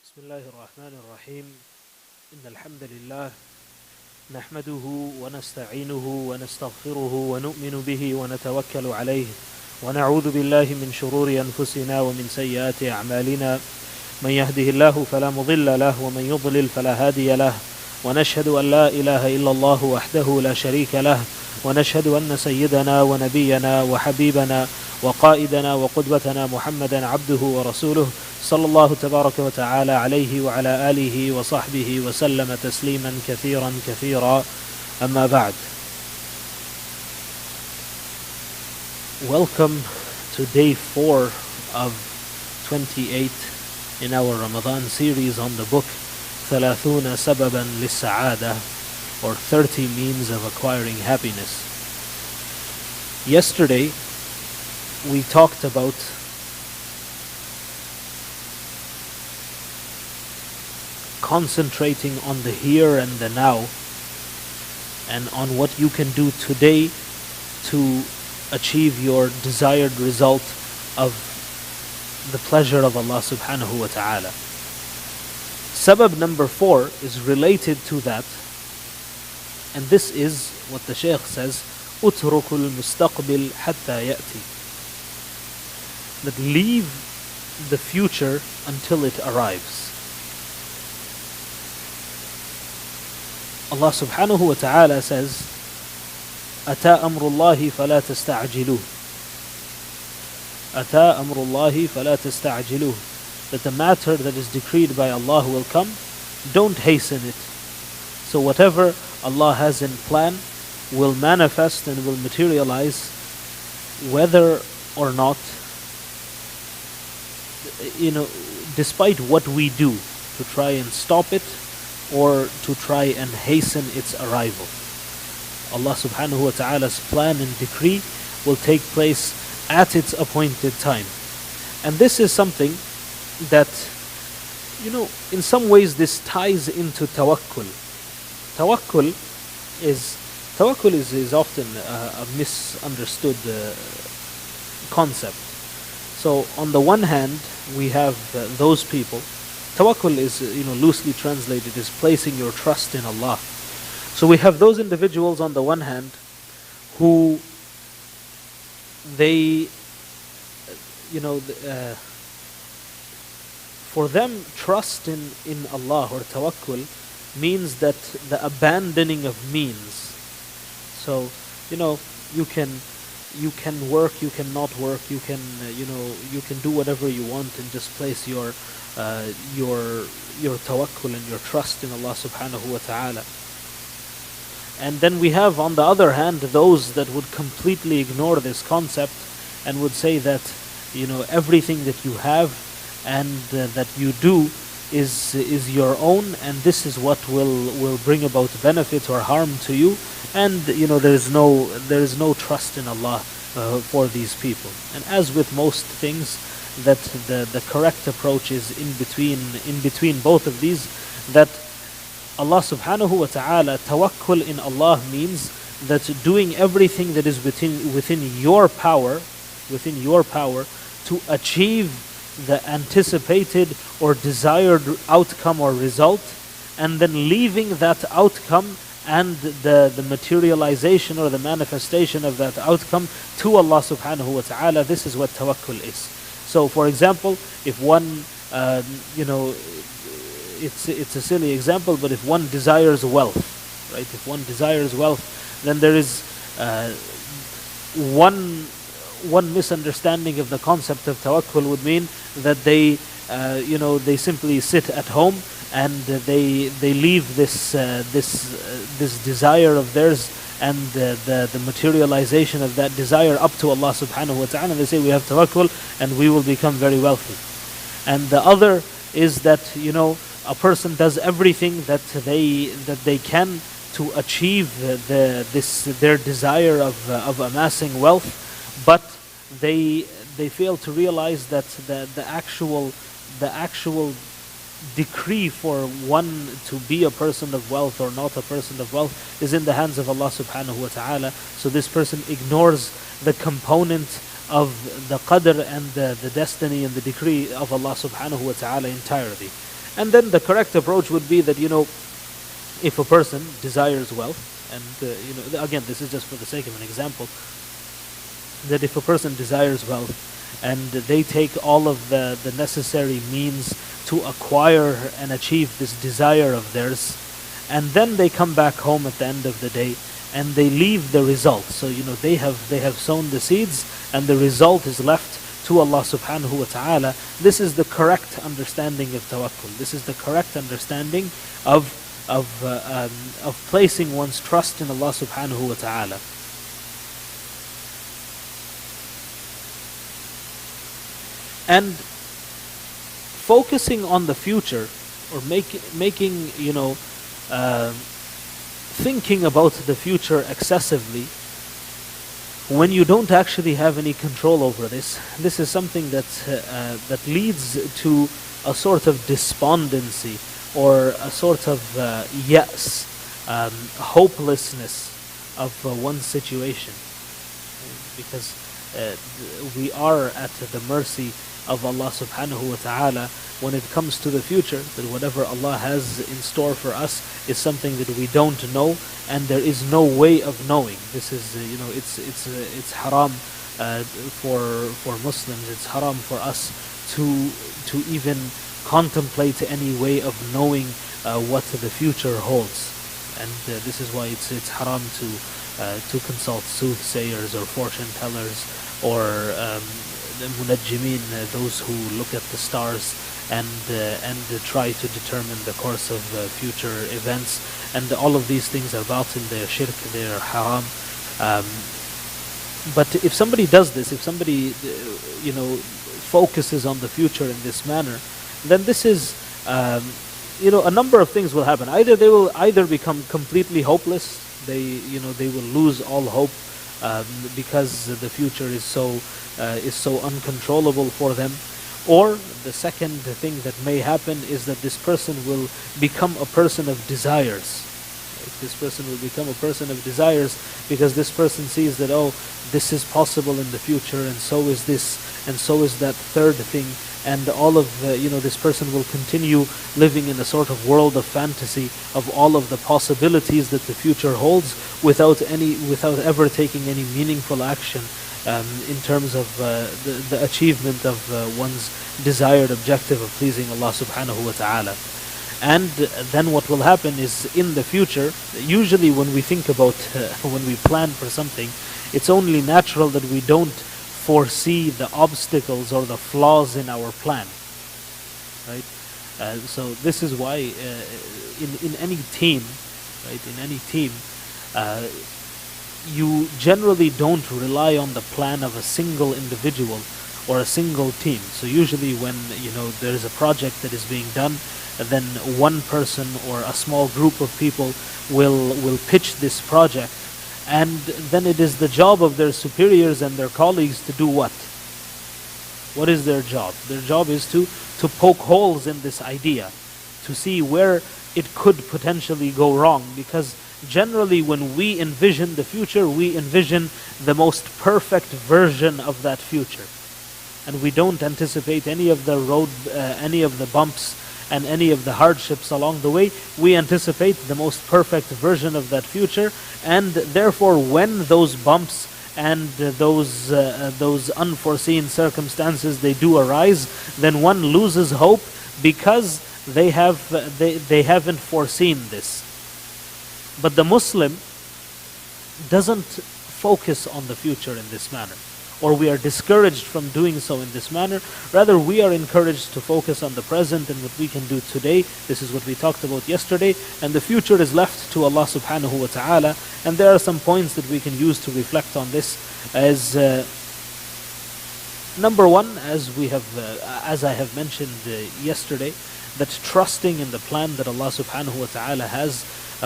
بسم الله الرحمن الرحيم إن الحمد لله نحمده ونستعينه ونستغفره ونؤمن به ونتوكل عليه ونعوذ بالله من شرور أنفسنا ومن سيئات أعمالنا من يهده الله فلا مضل له ومن يضلل فلا هادي له ونشهد أن لا إله إلا الله وحده لا شريك له ونشهد أن سيدنا ونبينا وحبيبنا وقائدنا وقدوتنا محمدا عبده ورسوله صلى الله تبارك وتعالى عليه وعلى آله وصحبه وسلم تسليما كثيرا كثيرا أما بعد. Welcome to day 4 of 28 in our Ramadan series on the book 30 سببا للسعادة, or 30 means of acquiring happiness. Yesterday we talked about concentrating on the here and the now and on what you can do today to achieve your desired result of the pleasure of Allah subhanahu wa ta'ala. Sabab number 4 is related to that, and this is what the Shaykh says, أُتْرُكُ الْمُسْتَقْبِلْ حَتَّى يَأْتِي, that leave the future until it arrives. Allah subhanahu wa ta'ala says, أَتَى أَمْرُ اللَّهِ فَلَا تَسْتَعْجِلُوهُ, أَتَى أَمْرُ اللَّهِ فَلَا تَسْتَعْجِلُوهُ, that the matter that is decreed by Allah will come, don't hasten it. So whatever Allah has in plan will manifest and will materialize, whether or not, despite what we do to try and stop it or to try and hasten its arrival. Allah subhanahu wa ta'ala's plan and decree will take place at its appointed time. And this is something that, in some ways this ties into tawakkul. Tawakkul is often a misunderstood concept. So on the one hand, we have those people. Tawakkul is, loosely translated, is placing your trust in Allah. So we have those individuals on the one hand who for them trust in Allah or tawakkul means that the abandoning of means. So, you can work, you cannot work, you can do whatever you want and just place your tawakkul and your trust in Allah subhanahu wa ta'ala. And then we have, on the other hand, those that would completely ignore this concept and would say that, everything that you have and that you do is your own, and this is what will bring about benefit or harm to you, and there is no trust in Allah for these people. And as with most things, that the correct approach is in between both of these, that Allah subhanahu wa ta'ala, tawakkul in Allah means that doing everything that is within your power to achieve the anticipated or desired outcome or result, and then leaving that outcome and the materialization or the manifestation of that outcome to Allah subhanahu wa ta'ala. This is what tawakkul is. So for example, if one, it's a silly example, but if one desires wealth, right? If one desires wealth, then there is one misunderstanding of the concept of tawakkul would mean that they simply sit at home and they leave this desire of theirs and the materialization of that desire up to Allah subhanahu wa ta'ala. They say, we have tawakkul and we will become very wealthy. And the other is that a person does everything that they can to achieve their desire of amassing wealth, but they fail to realize that the actual decree for one to be a person of wealth or not a person of wealth is in the hands of Allah subhanahu wa ta'ala. So this person ignores the component of the qadr and the destiny and the decree of Allah subhanahu wa ta'ala entirely. And then the correct approach would be that, if a person desires wealth, and again, this is just for the sake of an example, that if a person desires wealth and they take all of the necessary means to acquire and achieve this desire of theirs, and then they come back home at the end of the day and they leave the result. So they have sown the seeds and the result is left to Allah subhanahu wa ta'ala. This is the correct understanding of tawakkul. This is the correct understanding of placing one's trust in Allah subhanahu wa ta'ala. And focusing on the future, or making thinking about the future excessively, when you don't actually have any control over this is something that leads to a sort of despondency, or a sort of yes, hopelessness of one's situation, because we are at the mercy of Allah subhanahu wa ta'ala when it comes to the future. That whatever Allah has in store for us is something that we don't know, and there is no way of knowing. This is it's haram for Muslims. It's haram for us to even contemplate any way of knowing what the future holds. And this is why it's haram to consult soothsayers or fortune tellers, or the munajjimin, those who look at the stars and try to determine the course of future events. And all of these things are batil, they're shirk, they're haram. But if somebody does this, if somebody focuses on the future in this manner, then this is a number of things will happen. Either they will become completely hopeless. They will lose all hope because the future is so uncontrollable for them. Or the second thing that may happen is that this person will become a person of desires. This person will become a person of desires because this person sees that, oh, this is possible in the future, and so is this, and so is that third thing. And all of this person will continue living in a sort of world of fantasy of all of the possibilities that the future holds, without ever taking any meaningful action in terms of the achievement of one's desired objective of pleasing Allah subhanahu wa ta'ala. And then what will happen is, in the future, usually when we think about, when we plan for something, it's only natural that we don't foresee the obstacles or the flaws in our plan, right? So this is why in any team, right? In any team, you generally don't rely on the plan of a single individual or a single team. So usually when there is a project that is being done, then one person or a small group of people will pitch this project, and then it is the job of their superiors and their colleagues to do what? What is their job? Their job is to poke holes in this idea, to see where it could potentially go wrong. Because generally when we envision the future, we envision the most perfect version of that future. And we don't anticipate any of the bumps and any of the hardships along the way. We anticipate the most perfect version of that future, and therefore when those bumps and those unforeseen circumstances they do arise, then one loses hope because they haven't foreseen this. But the Muslim doesn't focus on the future in this manner, or we are discouraged from doing so in this manner. Rather, we are encouraged to focus on the present and what we can do today. This is what we talked about yesterday, and the future is left to Allah subhanahu wa ta'ala. And there are some points that we can use to reflect on this. As number one, as I have mentioned yesterday, that trusting in the plan that Allah subhanahu wa ta'ala has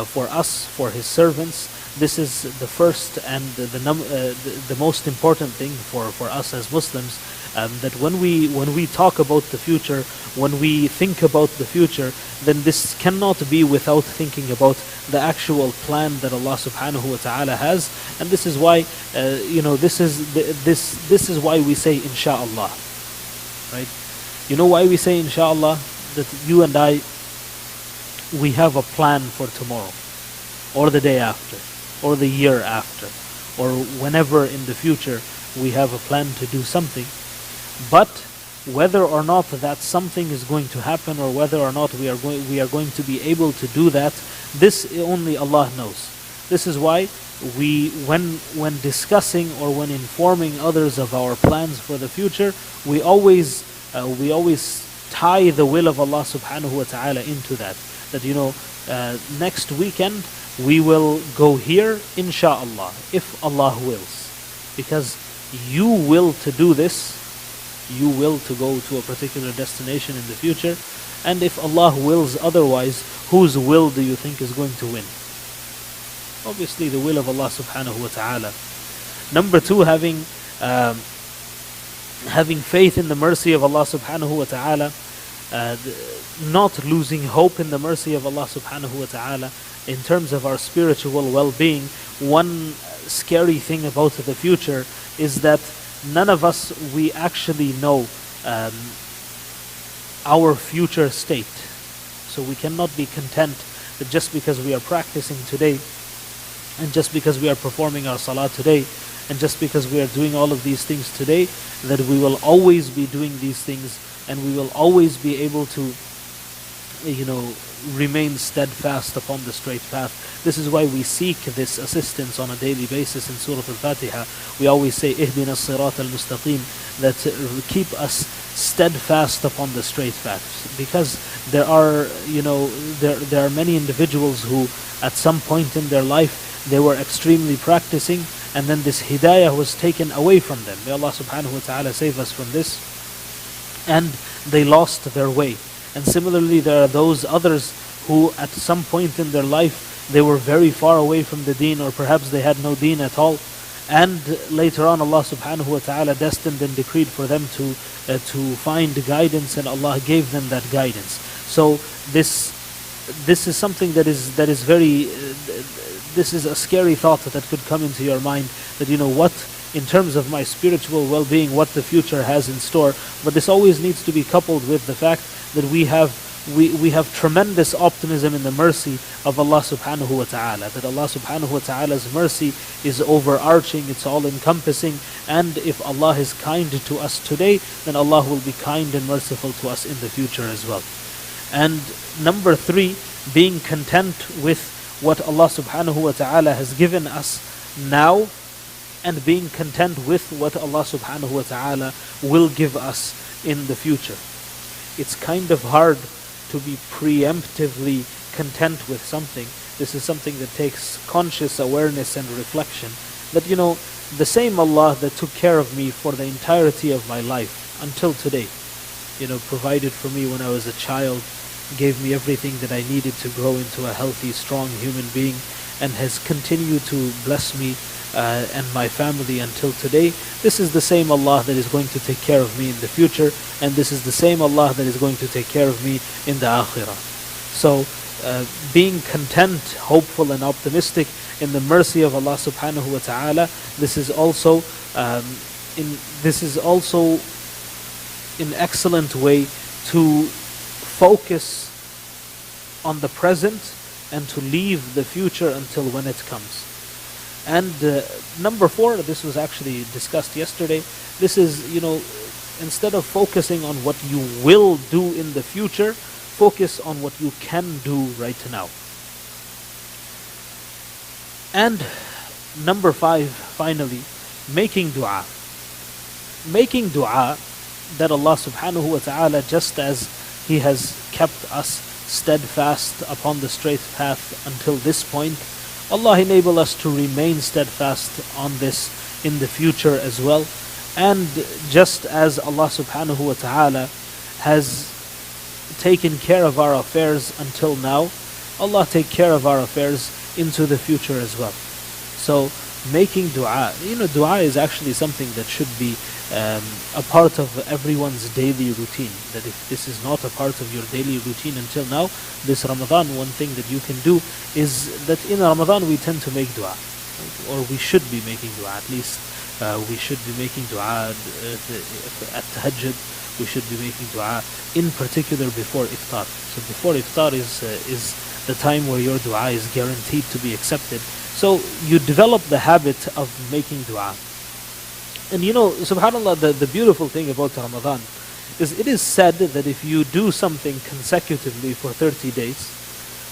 for us, for His servants, this is the first and the most important thing for us as Muslims. That when we talk about the future, when we think about the future, then this cannot be without thinking about the actual plan that Allah subhanahu wa ta'ala has. And this is why this is why we say insha'Allah, right? You know why we say insha'Allah? that you and I, we have a plan for tomorrow, or the day after, or the year after, or whenever in the future we have a plan to do something. But whether or not that something is going to happen, or whether or not we are going to be able to do that, this only Allah knows. This is why when discussing or when informing others of our plans for the future, we always tie the will of Allah subhanahu wa ta'ala into that. That next weekend we will go here, insha'Allah, if Allah wills. Because you will to do this, you will to go to a particular destination in the future, and if Allah wills otherwise, whose will do you think is going to win? Obviously the will of Allah subhanahu wa ta'ala. Number two, having faith in the mercy of Allah subhanahu wa ta'ala, not losing hope in the mercy of Allah subhanahu wa ta'ala in terms of our spiritual well-being. One scary thing about the future is that none of us, we actually know our future state. So we cannot be content that just because we are practicing today, and just because we are performing our salah today, and just because we are doing all of these things today, that we will always be doing these things, and we will always be able to remain steadfast upon the straight path. This is why we seek this assistance on a daily basis in Surah Al-Fatiha. We always say, Ihdina as-sirat al-mustaqim, that keep us steadfast upon the straight path. Because there are many individuals who at some point in their life, they were extremely practicing, and then this hidayah was taken away from them. May Allah subhanahu wa ta'ala save us from this. And they lost their way. And similarly, there are those others who at some point in their life, they were very far away from the deen, or perhaps they had no deen at all. And later on, Allah subhanahu wa ta'ala destined and decreed for them to find guidance, and Allah gave them that guidance. So this is something that is very, this is a scary thought that could come into your mind, that what, in terms of my spiritual well-being, what the future has in store. But this always needs to be coupled with the fact that we have tremendous optimism in the mercy of Allah subhanahu wa ta'ala, that Allah subhanahu wa ta'ala's mercy is overarching, it's all-encompassing, and if Allah is kind to us today, then Allah will be kind and merciful to us in the future as well. And number three, being content with what Allah subhanahu wa ta'ala has given us now, and being content with what Allah subhanahu wa ta'ala will give us in the future. It's kind of hard to be preemptively content with something. This is something that takes conscious awareness and reflection. That the same Allah that took care of me for the entirety of my life until today, provided for me when I was a child, gave me everything that I needed to grow into a healthy, strong human being, and has continued to bless me and my family until today. This is the same Allah that is going to take care of me in the future, and this is the same Allah that is going to take care of me in the akhirah. So being content, hopeful and optimistic in the mercy of Allah subhanahu wa ta'ala, this is also an excellent way to focus on the present and to leave the future until when it comes. And number four, this was actually discussed yesterday. This is, instead of focusing on what you will do in the future, focus on what you can do right now. And number five, finally, making dua. Making dua that Allah subhanahu wa ta'ala, just as He has kept us steadfast upon the straight path until this point, Allah enable us to remain steadfast on this in the future as well. And just as Allah subhanahu wa ta'ala has taken care of our affairs until now, Allah take care of our affairs into the future as well. So making dua, dua is actually something that should be a part of everyone's daily routine. That if this is not a part of your daily routine until now, this Ramadan, one thing that you can do is that in Ramadan we tend to make dua, or we should be making dua. At least we should be making dua at tahajjud. we should be making dua, in particular before iftar. So before iftar is the time where your dua is guaranteed to be accepted. So you develop the habit of making dua. And subhanAllah, the beautiful thing about Ramadan is it is said that if you do something consecutively for 30 days,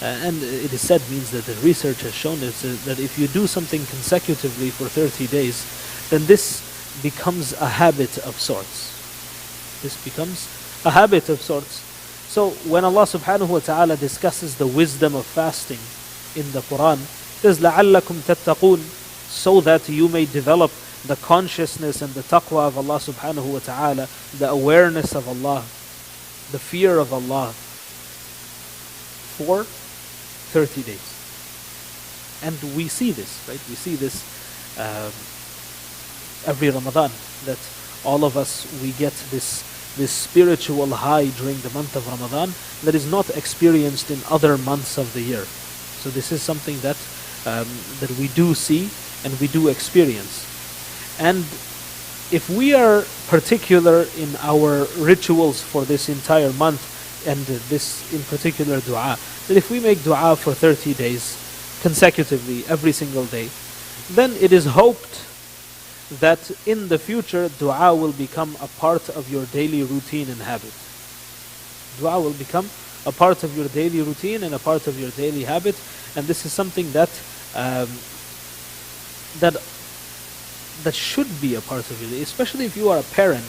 and it is said means that the research has shown is that if you do something consecutively for 30 days, then this becomes a habit of sorts. This becomes a habit of sorts. So when Allah subhanahu wa ta'ala discusses the wisdom of fasting in the Quran, it says, لَعَلَّكُمْ تَتَّقُونَ, so that you may develop the consciousness and the taqwa of Allah subhanahu wa ta'ala, the awareness of Allah, the fear of Allah, for 30 days. And we see this, right? We see this every Ramadan, that all of us, we get this spiritual high during the month of Ramadan that is not experienced in other months of the year. So this is something that we do see and we do experience. And if we are particular in our rituals for this entire month, and this in particular dua, that if we make dua for 30 days consecutively every single day, then it is hoped that in the future dua will become a part of your daily routine and habit. Dua will become a part of your daily routine and a part of your daily habit, and this is something that should be a part of your day, especially if you are a parent,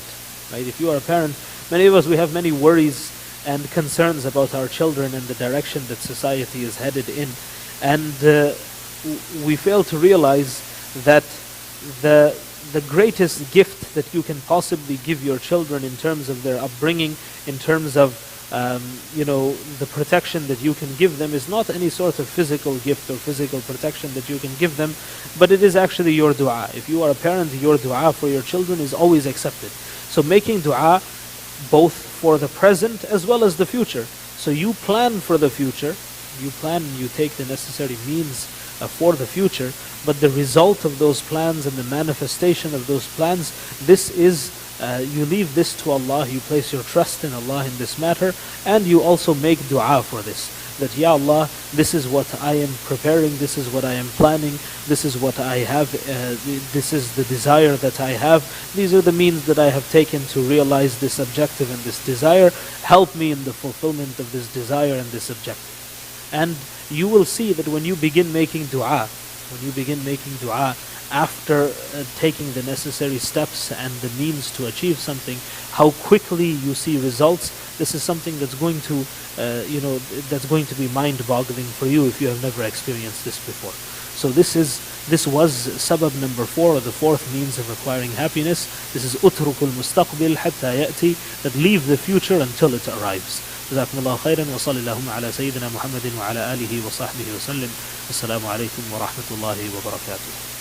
right? If you are a parent, many of us, we have many worries and concerns about our children and the direction that society is headed in, and we fail to realize that the greatest gift that you can possibly give your children in terms of their upbringing, in terms of the protection that you can give them, is not any sort of physical gift or physical protection that you can give them, but it is actually your dua. If you are a parent, your dua for your children is always accepted. So making dua both for the present as well as the future. So you plan for the future, you take the necessary means for the future, but the result of those plans and the manifestation of those plans, this is you leave this to Allah, you place your trust in Allah in this matter, and you also make dua for this. That, Ya Allah, this is what I am preparing, this is what I am planning, this is what I have, this is the desire that I have, these are the means that I have taken to realize this objective and this desire. Help me in the fulfillment of this desire and this objective. And you will see that when you begin making dua, after taking the necessary steps and the means to achieve something, how quickly you see results. This is something that's going to, that's going to be mind-boggling for you if you have never experienced this before. So this was sabab number 4, or the fourth means of acquiring happiness. This is utrukul mustaqbil hatta ya'ti, that leave the future until it arrives. جزاكم الله خيرا وصلى اللهم على سيدنا محمد وعلى آله وصحبه وسلم. السلام عليكم ورحمة الله وبركاته.